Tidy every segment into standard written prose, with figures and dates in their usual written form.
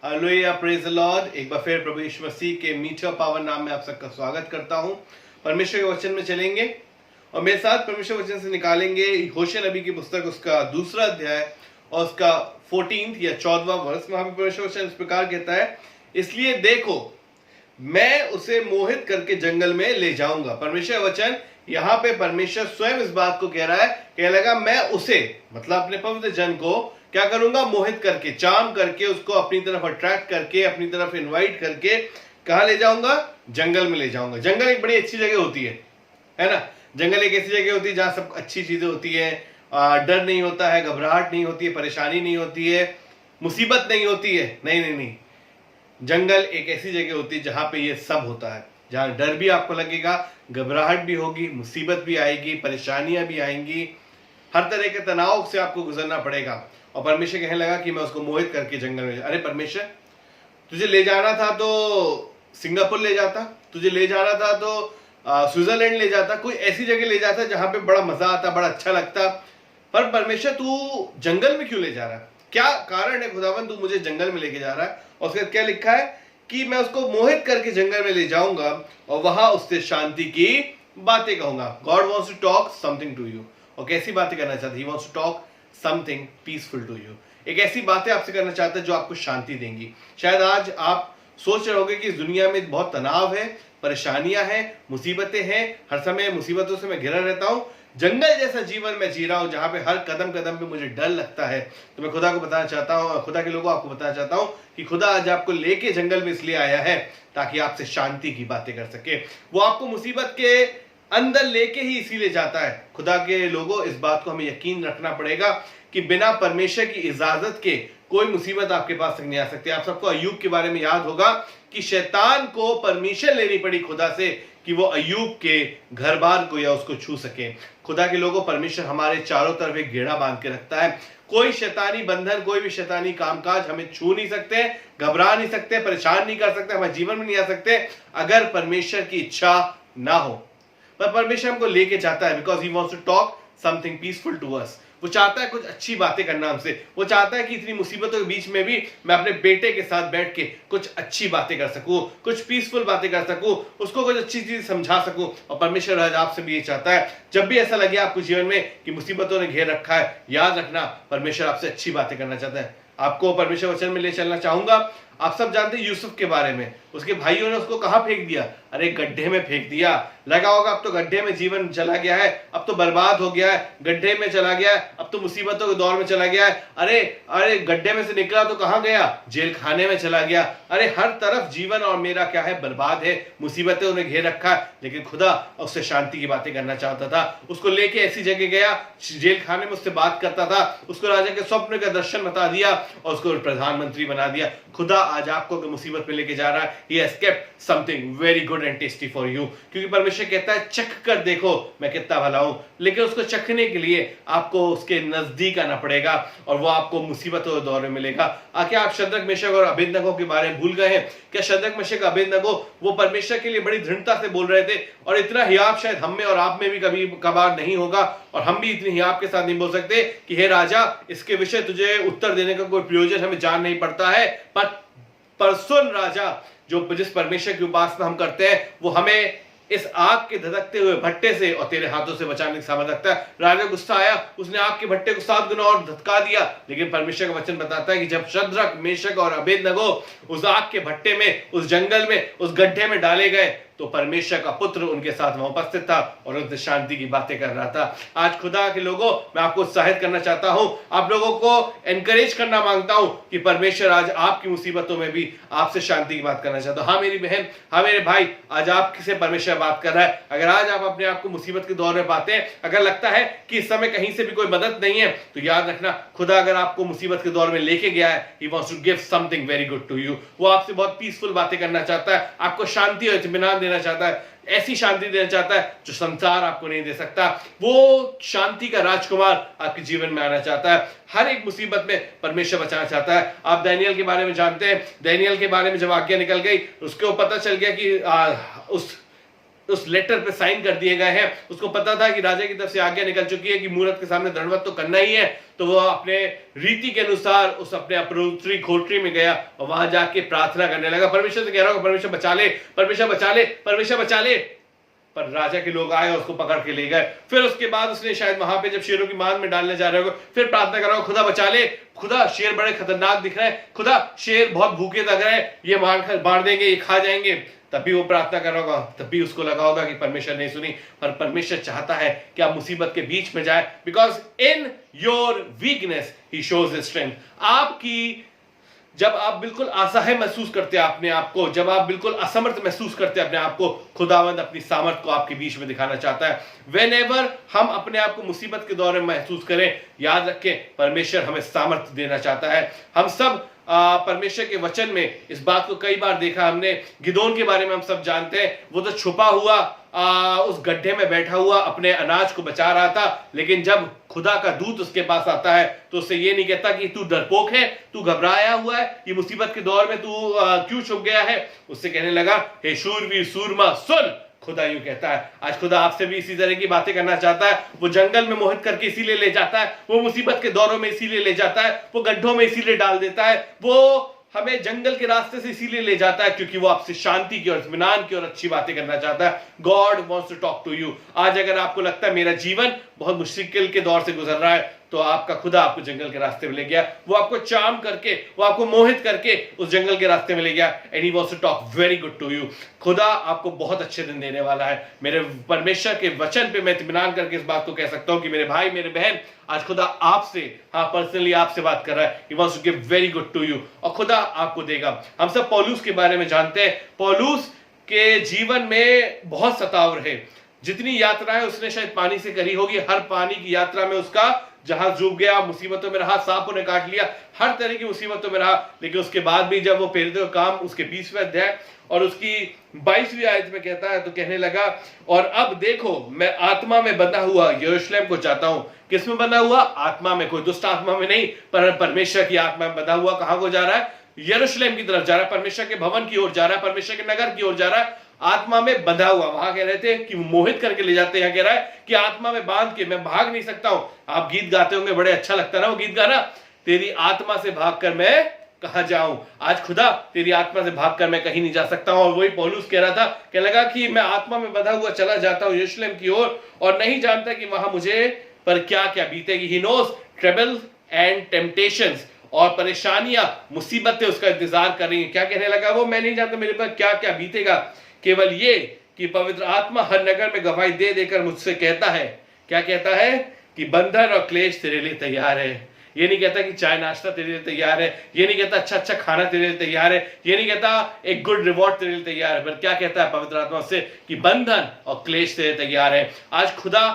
Hallelujah, praise the Lord. एक बार फिर प्रभु यीशु मसीह के मीठे और पावन नाम में आप सबका स्वागत करता हूं। परमेश्वर के वचन में चलेंगे और मेरे साथ परमेश्वर वचन से निकालेंगे होशे नबी की पुस्तक, उसका दूसरा अध्याय और उसका 14 या 14वां वर्ष। वहां पर परमेश्वर वचन इस प्रकार कहता है, इसलिए देखो मैं उसे मोहित करके जंगल में ले जाऊंगा। परमेश्वर वचन यहाँ पे परमेश्वर स्वयं इस बात को कह रहा है, कह लगा मैं उसे मतलब अपने पवित्र जन को क्या करूंगा, मोहित करके, चार्म करके, उसको अपनी तरफ अट्रैक्ट करके, अपनी तरफ इनवाइट करके कहां ले जाऊंगा, जंगल में ले जाऊंगा। जंगल एक बड़ी अच्छी जगह होती है ना। जंगल एक ऐसी जगह होती है जहां सब अच्छी चीजें होती है, डर नहीं होता है, घबराहट नहीं होती है, परेशानी नहीं होती है, मुसीबत नहीं होती है। नहीं, जंगल एक ऐसी जगह होती है जहां पे ये सब होता है, जहां डर भी आपको लगेगा, घबराहट भी होगी, मुसीबत भी आएगी, परेशानियां भी आएंगी, हर तरह के तनाव से आपको गुजरना पड़ेगा। और परमेश्वर कहने लगा कि मैं उसको मोहित करके जंगल में, अरे परमेश्वर, तुझे ले जाना था तो सिंगापुर ले जाता, तुझे ले जाना था तो स्विट्जरलैंड ले जाता, कोई ऐसी जगह ले जाता जहां पे बड़ा मजा आता, बड़ा अच्छा लगता। पर परमेश्वर तू जंगल में क्यों ले जा रहा है? क्या कारण है खुदावन तू मुझे जंगल में लेके जा रहा है? और उसके क्या लिखा है कि मैं उसको मोहित करके जंगल में ले जाऊंगा और वहां उससे शांति की बातें कहूंगा। God wants to talk something to you. और कैसी बातें करना चाहते? He wants to talk something peaceful to you. एक ऐसी बातें आपसे करना चाहते हैं जो आपको शांति देंगी। शायद आज आप सोच रहे होंगे कि इस दुनिया में बहुत तनाव है, परेशानियां हैं, मुसीबतें हैं, हर समय मुसीबतों से मैं घिरा रहता हूं, जंगल जैसा जीवन मैं जी रहा हूं जहां पे हर कदम कदम पे मुझे डर लगता है। तो मैं खुदा को बताना चाहता हूं, खुदा के लोगों को आपको बताना चाहता हूं कि खुदा आज आपको लेके जंगल में इसलिए आया है ताकि आपसे शांति की बातें कर सके। वो आपको मुसीबत के अंदर लेके ही इसीलिए जाता है। खुदा के लोगों, इस बात को हमें यकीन रखना पड़ेगा कि बिना परमेश्वर की इजाजत के कोई मुसीबत आपके पास तक नहीं आ सकती। आप सबको अय्यूब के बारे में याद होगा कि शैतान को परमिशन लेनी पड़ी खुदा से कि वो अय्यूब के घर बार को या उसको छू सके। खुदा के लोगों, परमेश्वर हमारे चारों तरफ एक घेरा बांध के रखता है। कोई शैतानी बंधन, कोई भी शैतानी कामकाज हमें छू नहीं सकते, घबरा नहीं सकते, परेशान नहीं कर सकते, हमारे जीवन में नहीं आ सकते अगर परमेश्वर की इच्छा ना हो। पर परमेश्वर हमको लेके जाता है because he wants to talk something peaceful to us. वो चाहता है कुछ अच्छी बातें करना हमसे। वो चाहता है कि इतनी मुसीबतों के बीच में भी मैं अपने बेटे के साथ बैठ के कुछ अच्छी बातें कर सकूं, कुछ पीसफुल बातें कर सकूं, उसको कुछ अच्छी चीज समझा सकूं। और परमेश्वर आज आपसे भी ये चाहता है, जब भी ऐसा लगे आपको जीवन में कि मुसीबतों ने घेर रखा है, याद रखना परमेश्वर आपसे अच्छी बातें करना चाहता है। आपको परमेश्वर वचन में ले चलना चाहूंगा। आप सब जानते हैं यूसुफ के बारे में, उसके भाइयों ने उसको कहां फेंक दिया? अरे गड्ढे में फेंक दिया। लगा होगा अब तो गड्ढे में जीवन चला गया है, अब तो बर्बाद हो गया है, गड्ढे में चला गया है, अब तो मुसीबतों के दौर में चला गया है। अरे गड्ढे में से निकला तो कहां गया? जेल खाने में चला गया। अरे हर तरफ जीवन और मेरा क्या है, बर्बाद है, मुसीबतें उन्हें घेर रखा है। लेकिन खुदा उससे शांति की बातें करना चाहता था। उसको लेके ऐसी जगह गया, जेल खाने में उससे बात करता था, उसको राजा के स्वप्न का दर्शन बता दिया और उसको प्रधानमंत्री बना दिया। खुदा आज आपको मुसीबत में लेके जा रहा है। He has kept something very good and tasty for you। क्योंकि परमेश्वर कहता है चख कर देखो मैं कितना भला हूं। लेकिन उसको चखने के लिए आपको उसके नजदीक आना पड़ेगा और वो आपको मुसीबतों के दौर में मिलेगा। क्या आप शद्रक, मेशक और अबेदनगो के बारे में भूल गए हैं? क्या शद्रक, मेशक, अबेदनगो वो परमेश्वर के लिए बड़ी दृढ़ता से बोल रहे थे और इतना हियाव शायद हम में और आप में भी कभी कभार नहीं होगा और हम भी इतनी हियाव के साथ नहीं बोल सकते कि हे राजा, इसके विषय तुझे उत्तर देने का कोई प्रयोजन हमें जान नहीं पड़ता है। पर सुन राजा, जो जिस परमेश्वर की उपासना हम करते हैं वो हमें इस आग के धधकते हुए भट्टे से और तेरे हाथों से बचाने की सामर्थ रखता है। राजा गुस्सा आया, उसने आग के भट्टे को 7 गुना और धधका दिया। लेकिन परमेश्वर का वचन बताता है कि जब शद्रक, मेशक और अबेदनगो उस आग के भट्टे में, उस जंगल में, उस गड्ढे में डाले गए तो परमेश्वर का पुत्र उनके साथ वहां उपस्थित था और उनसे शांति की बातें कर रहा था। आज खुदा के लोगों, मैं आपको उत्साहित करना चाहता हूं, आप लोगों को एनकरेज करना मांगता हूं कि परमेश्वर आज आपकी मुसीबतों में भी आपसे शांति की बात करना चाहता हूं। हाँ मेरी बहन, हाँ मेरे भाई, आज आपसे परमेश्वर बात कर रहा है। अगर आज आप अपने आप को मुसीबत के दौर में पाते हैं, अगर लगता है कि इस समय कहीं से भी कोई मदद नहीं है, तो याद रखना खुदा अगर आपको मुसीबत के दौर में लेके गया है, he wants to give something very good to you। वो आपसे बहुत पीसफुल बातें करना चाहता है, आपको शांति और इत्मीनान देना चाहता है, ऐसी शांति देना चाहता है जो संसार आपको नहीं दे सकता। वो शांति का राजकुमार आपके जीवन में आना चाहता है। हर एक मुसीबत में परमेश्वर बचाना चाहता है। आप दानियल के बारे में जानते हैं, दानियल के बारे में जब आज्ञा निकल गई, उसको पता चल गया कि उस उस लेटर पे साइन कर दिए गए हैं। उसको पता था कि राजा की तरफ से आज्ञा निकल चुकी है कि मूरत के सामने दंडवत तो करना ही है, तो वो अपने रीति के अनुसार उस अपने अपरूत्री खोटरी में गया और वहां जाके प्रार्थना करने लगा। परमेश्वर से कह रहा हूं, परमेश्वर बचा ले, परमेश्वर बचा ले, परमेश्वर बचा ले। पर राजा के लोग आए और उसको पकड़ के ले गए। फिर उसके बाद उसने शायद वहां पे जब शेरों की मांद में डालने जा रहे हो, फिर प्रार्थना कर रहा हूं, खुदा बचा ले, खुदा शेर बड़े खतरनाक दिख रहे हैं, खुदा शेर बहुत भूखे लग रहे हैं, ये मार देंगे, ये खा जाएंगे। तब भी वो प्रार्थना कर रहा होगा, तब भी उसको लगा होगा कि परमेश्वर नहीं सुनी। पर परमेश्वर चाहता है कि आप मुसीबत के बीच में जाए, because in your weakness he shows his strength. आपकी जब आप बिल्कुल असहाय महसूस करते हैं अपने आप को, जब आप बिल्कुल असमर्थ महसूस करते हैं अपने आप को, खुदावंद अपनी सामर्थ को आपके बीच में दिखाना चाहता है। व्हेनेवर हम अपने आप को मुसीबत के दौर में महसूस करें, याद रखें परमेश्वर हमें सामर्थ्य देना चाहता है। हम सब परमेश्वर के वचन में इस बात को कई बार देखा हमने। गिदोन के बारे में हम सब जानते हैं, वो तो छुपा हुआ उस गड्ढे में बैठा हुआ अपने अनाज को बचा रहा था, लेकिन जब खुदा का दूत उसके पास आता है तो उससे ये नहीं कहता कि तू डरपोक है, तू घबराया हुआ है, ये मुसीबत के दौर में तू क्यों छुप गया है। उससे कहने लगा, हे शूरवीर सूरमा सुन, खुदा यूं कहता है। आज खुदा आपसे भी इसी तरह की बातें करना चाहता है। वो जंगल में मोहित करके इसीलिए ले जाता है, वो मुसीबत के दौरों में इसीलिए ले जाता है, वो गड्ढों में इसीलिए डाल देता है, वो हमें जंगल के रास्ते से इसीलिए ले जाता है क्योंकि वो आपसे शांति की और इत्मीनान की और अच्छी बातें करना चाहता है। God wants to talk to you. आज अगर आपको लगता है मेरा जीवन बहुत मुश्किल के दौर से गुजर रहा है, तो आपका खुदा आपको जंगल के रास्ते में ले गया, वो आपको चार्म करके, वो आपको मोहित करके उस जंगल के रास्ते में ले गया। And he wants to talk very good to you. खुदा आपको बहुत अच्छे दिन देने वाला है। मेरे परमेश्वर के वचन पे मैं इत्मीनान करके इस बात को कह सकता हूं कि मेरे भाई मेरे बहन, आज खुदा आपसे, हाँ पर्सनली आपसे बात कर रहा है। He wants to give very good to you। और खुदा आपको देगा। हम सब पौलुस के बारे में जानते हैं। पौलुस के जीवन में बहुत सताव रहे। जितनी यात्राएं उसने शायद पानी से करी होगी, हर पानी की यात्रा में उसका जहाज डूब गया, मुसीबतों में रहा, सांपों ने काट लिया, हर तरह की मुसीबतों में रहा। लेकिन उसके बाद भी जब वो प्रेरितों का काम, उसके 20वें अध्याय और उसकी 22वीं आयत में कहता है, तो कहने लगा, और अब देखो मैं आत्मा में बंधा हुआ यरूशलेम को चाहता हूं। किस में बंधा हुआ? आत्मा में। कोई दुष्ट आत्मा में नहीं, पर परमेश्वर की आत्मा में बंधा हुआ। कहां को जा रहा है? यरूशलेम की तरफ जा रहा है, परमेश्वर के भवन की ओर जा रहा है, परमेश्वर के नगर की ओर जा रहा है, आत्मा में बंधा हुआ। वहां कह रहे थे कि मोहित करके ले जाते हैं, कह रहा है कि आत्मा में बांध के मैं भाग नहीं सकता हूं। आप गीत गाते होंगे, बड़े अच्छा लगता है ना वो गीत गाना, तेरी आत्मा से भागकर मैं कहां जाऊं। आज खुदा तेरी आत्मा से भागकर मैं कहीं नहीं जा सकता हूं। और वही पौलुस कह रहा था, कह लगा कि मैं आत्मा में बंधा हुआ चला जाता हूं यरूशलेम की ओर और नहीं जानता कि वहां मुझे पर क्या क्या बीतेगी। He knows trouble and temptations, और परेशानियां, मुसीबतें उसका इंतजार कर रही हैं। क्या कहने लगा वो? मैं नहीं जानता मेरे पर क्या क्या बीतेगा, केवल ये कि पवित्र आत्मा हर नगर में गवाही दे देकर मुझसे कहता है, क्या कहता है? कि बंधन और क्लेश तेरे लिए तैयार है। ये नहीं कहता कि चाय नाश्ता तेरे लिए तैयार है, ये नहीं कहता अच्छा अच्छा खाना तेरे लिए तैयार है, ये नहीं कहता एक गुड रिवॉर्ड तेरे लिए तैयार है, पर क्या कहता है पवित्र आत्मा से? कि बंधन और क्लेश तेरे तैयार है। आज खुदा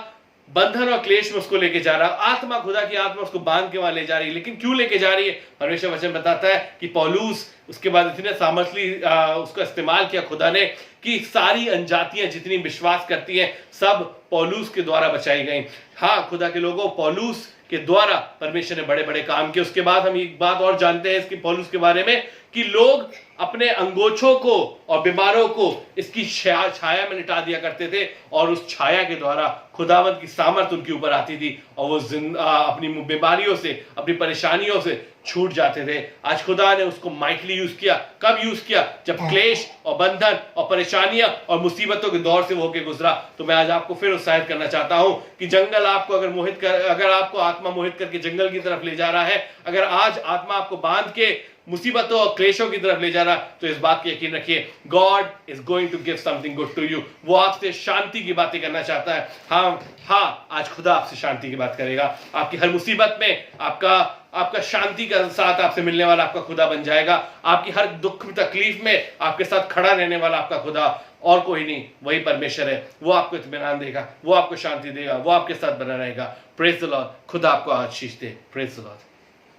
बंधन और क्लेश में उसको लेके जा रहा, आत्मा, खुदा की आत्मा उसको बांध के वहां ले जा रही है। लेकिन क्यों लेके जा रही है? परमेश्वर वचन बताता है कि पौलुस उसके बाद इतने सामर्थ्यली उसका इस्तेमाल किया खुदा ने कि सारी अनजातियां जितनी विश्वास करती हैं सब पौलुस के द्वारा बचाई गई। हाँ खुदा के लोगों, पौलुस के द्वारा परमेश्वर ने बड़े बड़े काम किए। उसके बाद हम एक बात और जानते हैं इसकी पौलुस के बारे में, कि लोग अपने अंगोछों को और बीमारों को इसकी छाया में लिटा दिया करते थे और उस छाया के द्वारा खुदावंत की सामर्थ उनके ऊपर आती थी और वो अपनी बीमारियों से, अपनी परेशानियों से छूट जाते थे। आज खुदा ने उसको माइटली यूज किया। कब यूज किया? जब क्लेश और बंधन और परेशानियां और मुसीबतों के दौर से वो होकर गुजरा। तो मैं आज आपको फिर उत्साहित करना चाहता हूं कि जंगल आपको अगर आपको आत्मा मोहित करके जंगल की तरफ ले जा रहा है, अगर आज आत्मा आपको बांध के मुसीबतों और क्लेशों की तरफ ले जा रहा, तो इस बात की यकीन रखिए, God is going to give something good to you. वो आपसे शांति की बातें करना चाहता है। हाँ, आज खुदा आपसे शांति की बात करेगा। आपकी हर मुसीबत में आपका शांति का साथ आपसे मिलने वाला आपका खुदा बन जाएगा। आपकी हर दुख तकलीफ में आपके साथ खड़ा रहने वाला आपका खुदा और कोई नहीं, वही परमेश्वर है। वो आपको इत्मीनान देगा, वो आपको शांति देगा, वो आपके साथ बना रहेगा। Praise the Lord. खुदा आपको आशीष दे। Praise the Lord.